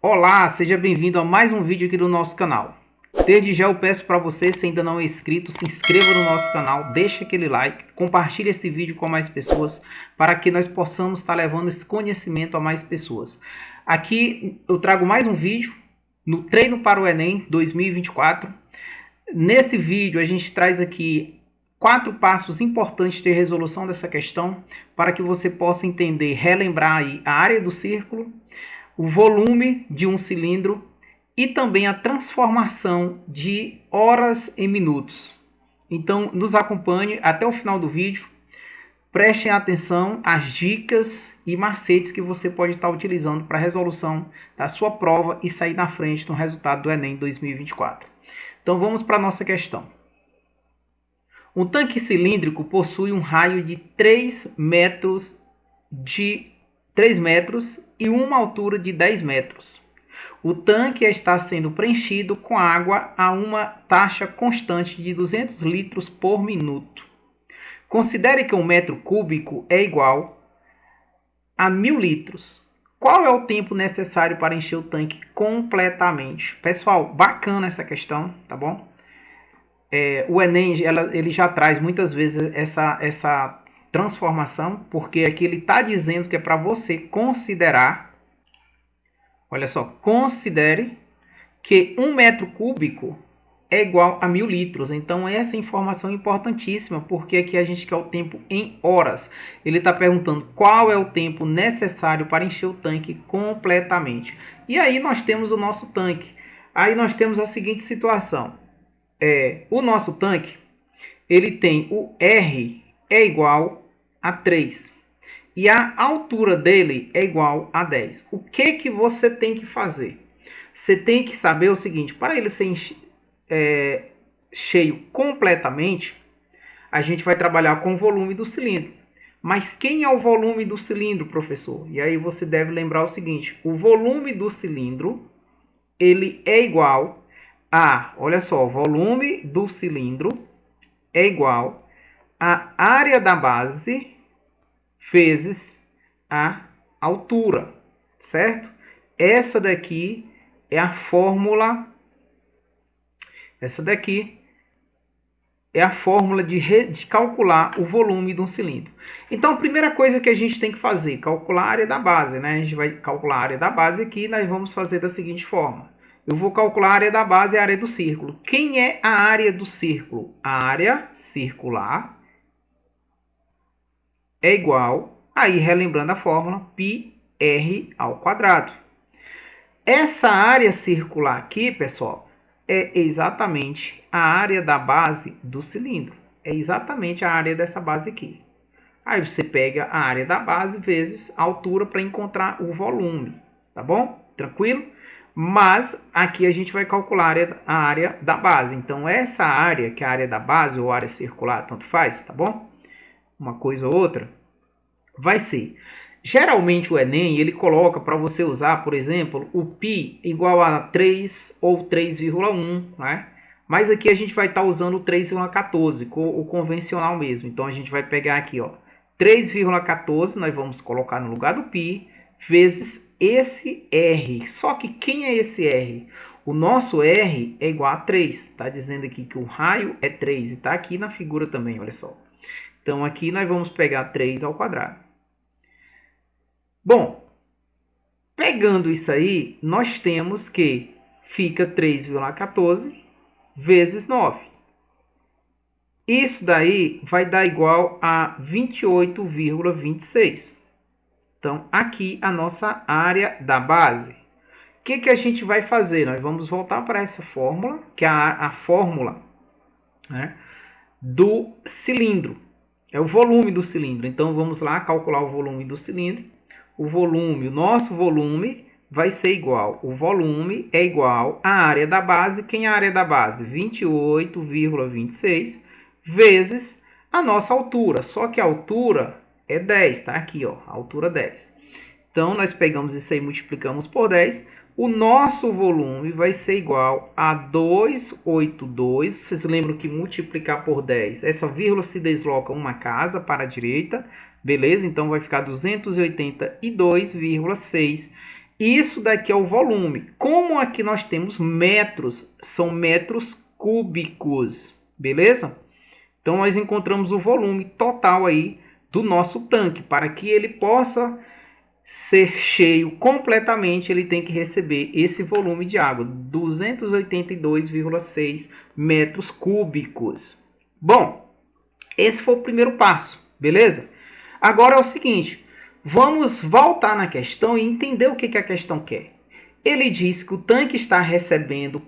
Olá, seja bem-vindo a mais um vídeo aqui do nosso canal. Desde já eu peço para você, se ainda não é inscrito, se inscreva no nosso canal, deixe aquele like, compartilhe esse vídeo com mais pessoas, para que nós possamos estar levando esse conhecimento a mais pessoas. Aqui eu trago mais um vídeo no Treino para o Enem 2024. Nesse vídeo a gente traz aqui 4 passos importantes de resolução dessa questão, para que você possa entender, relembrar aí a área do círculo, o volume de um cilindro e também a transformação de horas em minutos. Então, nos acompanhe até o final do vídeo. Prestem atenção às dicas e macetes que você pode estar utilizando para a resolução da sua prova e sair na frente no resultado do Enem 2024. Então, vamos para a nossa questão. Um tanque cilíndrico possui um raio de 3 metros e uma altura de 10 metros. O tanque está sendo preenchido com água a uma taxa constante de 200 litros por minuto. Considere que um metro cúbico é igual a 1000 litros. Qual é o tempo necessário para encher o tanque completamente? Pessoal, bacana essa questão, tá bom? O Enem ele já traz muitas vezes essa transformação, porque aqui ele está dizendo que é para você considerar, olha só, considere que 1 metro cúbico é igual a 1000 litros. Então essa informação é importantíssima, porque aqui a gente quer o tempo em horas. Ele está perguntando qual é o tempo necessário para encher o tanque completamente. E aí nós temos o nosso tanque. Aí nós temos a seguinte situação. O nosso tanque, ele tem o R é igual a 3 e a altura dele é igual a 10. O que você tem que fazer? Você tem que saber o seguinte: para ele ser cheio completamente, a gente vai trabalhar com o volume do cilindro. Mas quem é o volume do cilindro, professor? E aí você deve lembrar o seguinte: o volume do cilindro ele é igual a, olha só, o volume do cilindro é igual a área da base vezes a altura, certo? Essa daqui é a fórmula, de calcular o volume de um cilindro. Então, a primeira coisa que a gente tem que fazer, calcular a área da base, né? A gente vai calcular a área da base aqui, nós vamos fazer da seguinte forma. Eu vou calcular a área da base e a área do círculo. Quem é a área do círculo? A área circular é igual, aí relembrando a fórmula, πr ao quadrado. Essa área circular aqui, pessoal, é exatamente a área da base do cilindro. É exatamente a área dessa base aqui. Aí você pega a área da base vezes a altura para encontrar o volume, tá bom? Tranquilo? Mas aqui a gente vai calcular a área da base. Então essa área, que é a área da base ou área circular, tanto faz, tá bom? Uma coisa ou outra, vai ser. Geralmente o Enem ele coloca para você usar, por exemplo, o π igual a 3 ou 3,1, né? Mas aqui a gente vai estar usando o 3,14, o convencional mesmo. Então a gente vai pegar aqui, ó, 3,14, nós vamos colocar no lugar do π, vezes esse R. Só que quem é esse R? O nosso R é igual a 3. Está dizendo aqui que o raio é 3. E está aqui na figura também, olha só. Então, aqui nós vamos pegar 3 ao quadrado. Bom, pegando isso aí, nós temos que fica 3,14 vezes 9. Isso daí vai dar igual a 28,26. Então, aqui a nossa área da base. O que a gente vai fazer? Nós vamos voltar para essa fórmula, que é a fórmula, né, do cilindro. É o volume do cilindro. Então, vamos lá calcular o volume do cilindro. O nosso volume vai ser igual. O volume é igual à área da base. Quem é a área da base? 28,26 vezes a nossa altura. Só que a altura é 10, tá? Aqui, ó, altura 10. Então, nós pegamos isso aí e multiplicamos por 10. O nosso volume vai ser igual a 282. Vocês lembram que multiplicar por 10, essa vírgula se desloca uma casa para a direita. Beleza? Então, vai ficar 282,6. Isso daqui é o volume. Como aqui nós temos metros, são metros cúbicos, beleza? Então nós encontramos o volume total aí do nosso tanque. Para que ele possa ser cheio completamente, ele tem que receber esse volume de água, 282,6 metros cúbicos. Bom, esse foi o primeiro passo, beleza? Agora é o seguinte, vamos voltar na questão e entender o que a questão quer. Ele diz que o tanque está recebendo,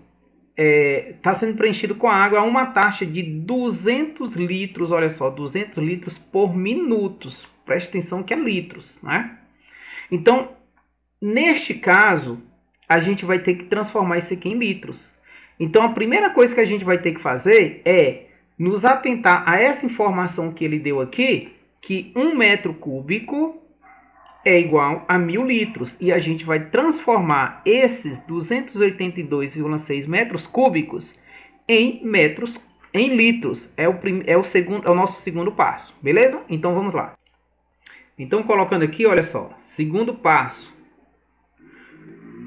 está sendo preenchido com água a uma taxa de 200 litros, olha só, 200 litros por minuto. Preste atenção que é litros, né? Então, neste caso, a gente vai ter que transformar isso aqui em litros. Então, a primeira coisa que a gente vai ter que fazer é nos atentar a essa informação que ele deu aqui, que 1 metro cúbico é igual a 1.000 litros. E a gente vai transformar esses 282,6 metros cúbicos em litros. É o nosso segundo passo, beleza? Então, vamos lá. Então, colocando aqui, olha só, segundo passo,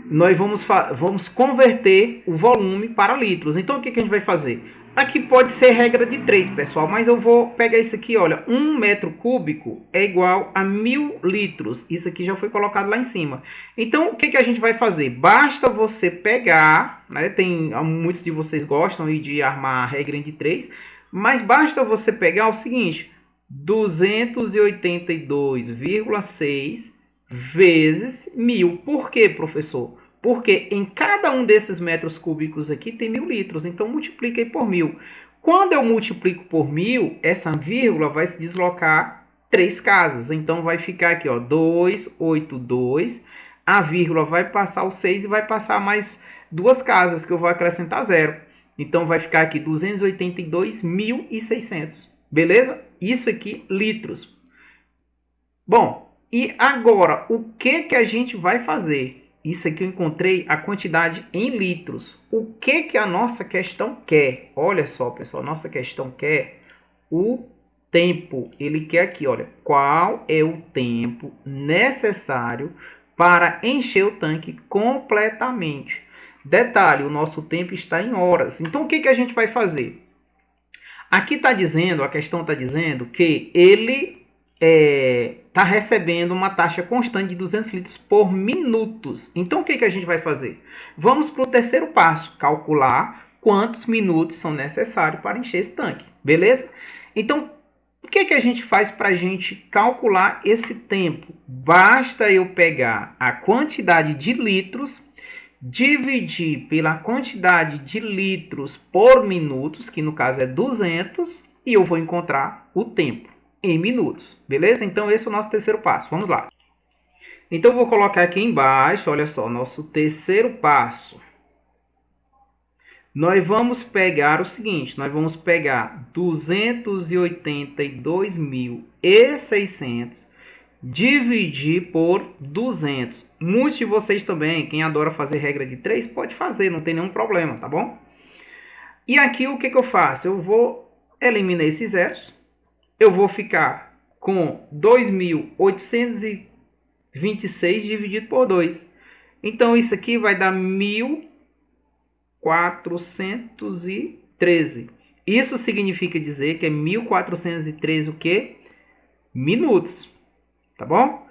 nós vamos converter o volume para litros. Então, o que a gente vai fazer? Aqui pode ser regra de 3, pessoal, mas eu vou pegar isso aqui, olha, 1 metro cúbico é igual a 1.000 litros. Isso aqui já foi colocado lá em cima. Então, o que a gente vai fazer? Basta você pegar, né, muitos de vocês gostam de armar a regra de 3, mas basta você pegar o seguinte, 282,6 vezes 1.000. Por quê, professor? Porque em cada um desses metros cúbicos aqui tem 1.000 litros. Então, multipliquei por 1.000. Quando eu multiplico por 1.000, essa vírgula vai se deslocar 3 casas. Então, vai ficar aqui, ó, 282. A vírgula vai passar o 6 e vai passar mais 2 casas, que eu vou acrescentar 0. Então, vai ficar aqui 282.600. Beleza? Isso aqui, litros. Bom, e agora, o que a gente vai fazer? Isso aqui eu encontrei a quantidade em litros. O que a nossa questão quer? Olha só, pessoal, nossa questão quer o tempo. Ele quer aqui, olha, qual é o tempo necessário para encher o tanque completamente. Detalhe, o nosso tempo está em horas. Então, o que a gente vai fazer? Aqui está dizendo, a questão está dizendo que ele está recebendo uma taxa constante de 200 litros por minutos. Então, o que a gente vai fazer? Vamos para o terceiro passo, calcular quantos minutos são necessários para encher esse tanque, beleza? Então, o que a gente faz para a gente calcular esse tempo? Basta eu pegar a quantidade de litros, dividir pela quantidade de litros por minutos, que no caso é 200, e eu vou encontrar o tempo em minutos, beleza? Então, esse é o nosso terceiro passo. Vamos lá. Então, eu vou colocar aqui embaixo, olha só, nosso terceiro passo. Nós vamos pegar o seguinte, nós vamos pegar 282.600, dividir por 200. Muitos de vocês também, quem adora fazer regra de 3, pode fazer, não tem nenhum problema, tá bom? E aqui, o que eu faço? Eu vou eliminar esses zeros. Eu vou ficar com 2.826 dividido por 2. Então, isso aqui vai dar 1.413. Isso significa dizer que é 1.413 o quê? Minutos. Tá bom?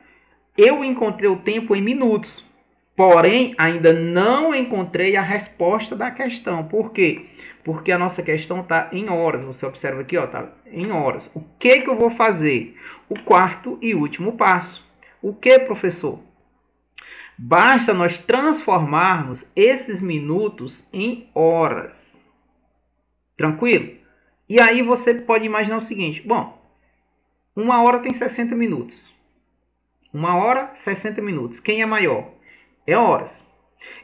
Eu encontrei o tempo em minutos. Porém, ainda não encontrei a resposta da questão. Por quê? Porque a nossa questão está em horas. Você observa aqui, está em horas. O que eu vou fazer? O quarto e último passo. O que, professor? Basta nós transformarmos esses minutos em horas. Tranquilo? E aí você pode imaginar o seguinte. Bom, 1 hora tem 60 minutos. 1 hora, 60 minutos. Quem é maior? É horas.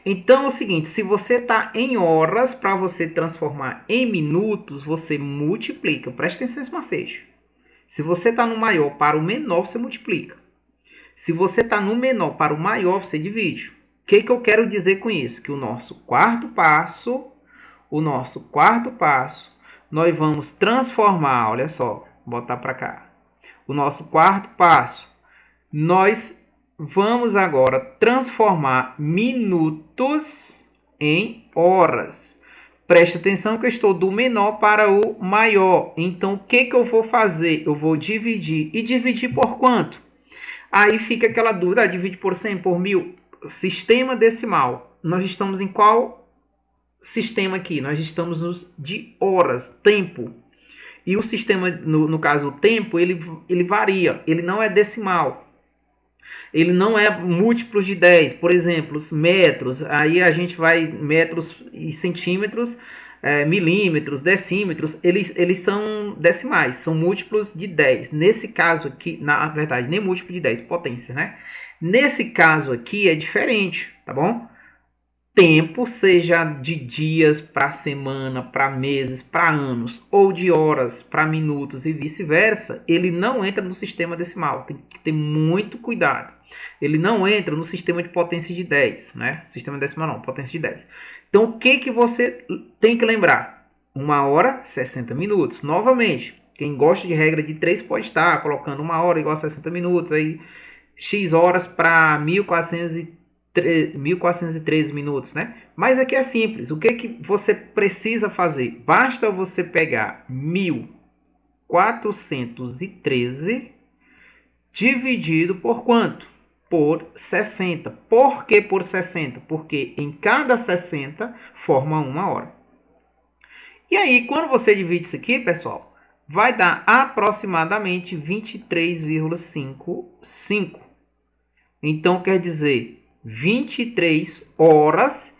Então é o seguinte, se você está em horas, para você transformar em minutos, você multiplica. Presta atenção nesse macete. Se você está no maior para o menor, você multiplica. Se você está no menor para o maior, você divide. O que eu quero dizer com isso? Que o nosso quarto passo, nós vamos transformar, olha só, botar para cá. O nosso quarto passo, nós vamos agora transformar minutos em horas. Preste atenção que eu estou do menor para o maior. Então, o que eu vou fazer? Eu vou dividir. E dividir por quanto? Aí fica aquela dúvida, divide por 100, por 1000. Sistema decimal. Nós estamos em qual sistema aqui? Nós estamos nos de horas, tempo. E o sistema, no caso o tempo, ele varia. Ele não é decimal. Ele não é múltiplos de 10. Por exemplo, metros. Aí a gente vai metros e centímetros, milímetros, decímetros. Eles são decimais, são múltiplos de 10. Nesse caso aqui, na verdade, nem múltiplo de 10, potência, né? Nesse caso aqui é diferente, tá bom? Tempo, seja de dias para semana, para meses, para anos, ou de horas para minutos e vice-versa, ele não entra no sistema decimal. Tem que ter muito cuidado. Ele não entra no sistema de potência de 10, né? Sistema decimal não, potência de 10. Então, o que você tem que lembrar? 1 hora, 60 minutos. Novamente, quem gosta de regra de 3 pode estar colocando 1 hora igual a 60 minutos, aí X horas para 1413 minutos, né? Mas aqui é simples. O que você precisa fazer? Basta você pegar 1413 dividido por quanto? Por 60. Por que por 60? Porque em cada 60 forma 1 hora. E aí, quando você divide isso aqui, pessoal, vai dar aproximadamente 23,55. Então, quer dizer 23 horas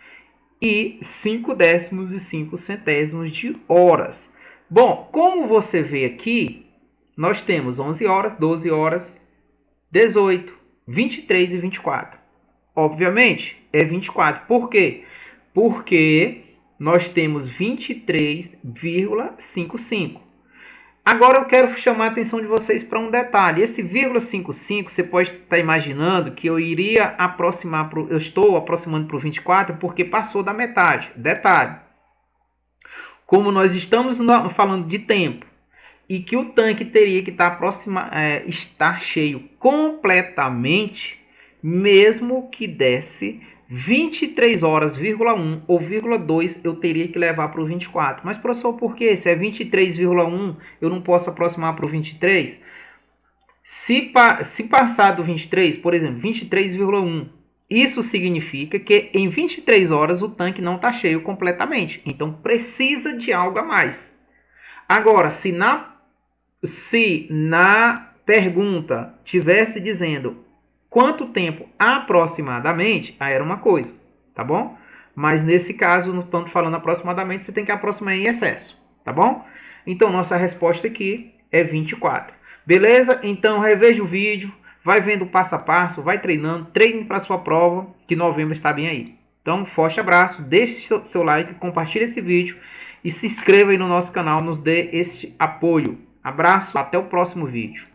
e 5 décimos e 5 centésimos de horas. Bom, como você vê aqui, nós temos 11 horas, 12 horas, 18, 23 e 24. Obviamente, é 24. Por quê? Porque nós temos 23,55. Agora eu quero chamar a atenção de vocês para um detalhe. Esse vírgula 55, você pode estar imaginando que eu iria aproximar, eu estou aproximando para o 24 porque passou da metade. Detalhe, como nós estamos falando de tempo e que o tanque teria que estar cheio completamente, mesmo que desse 23 horas, 1 ou 2, eu teria que levar para o 24. Mas, professor, por quê? Se é 23,1, eu não posso aproximar para o 23? Se passar do 23, por exemplo, 23,1, isso significa que em 23 horas o tanque não está cheio completamente. Então, precisa de algo a mais. Agora, se na pergunta tivesse dizendo quanto tempo aproximadamente, aí era uma coisa, tá bom? Mas nesse caso, não estamos falando aproximadamente, você tem que aproximar em excesso, tá bom? Então, nossa resposta aqui é 24. Beleza? Então, reveja o vídeo, vai vendo passo a passo, vai treinando, treine para a sua prova, que novembro está bem aí. Então, forte abraço, deixe seu like, compartilhe esse vídeo e se inscreva aí no nosso canal, nos dê este apoio. Abraço, até o próximo vídeo.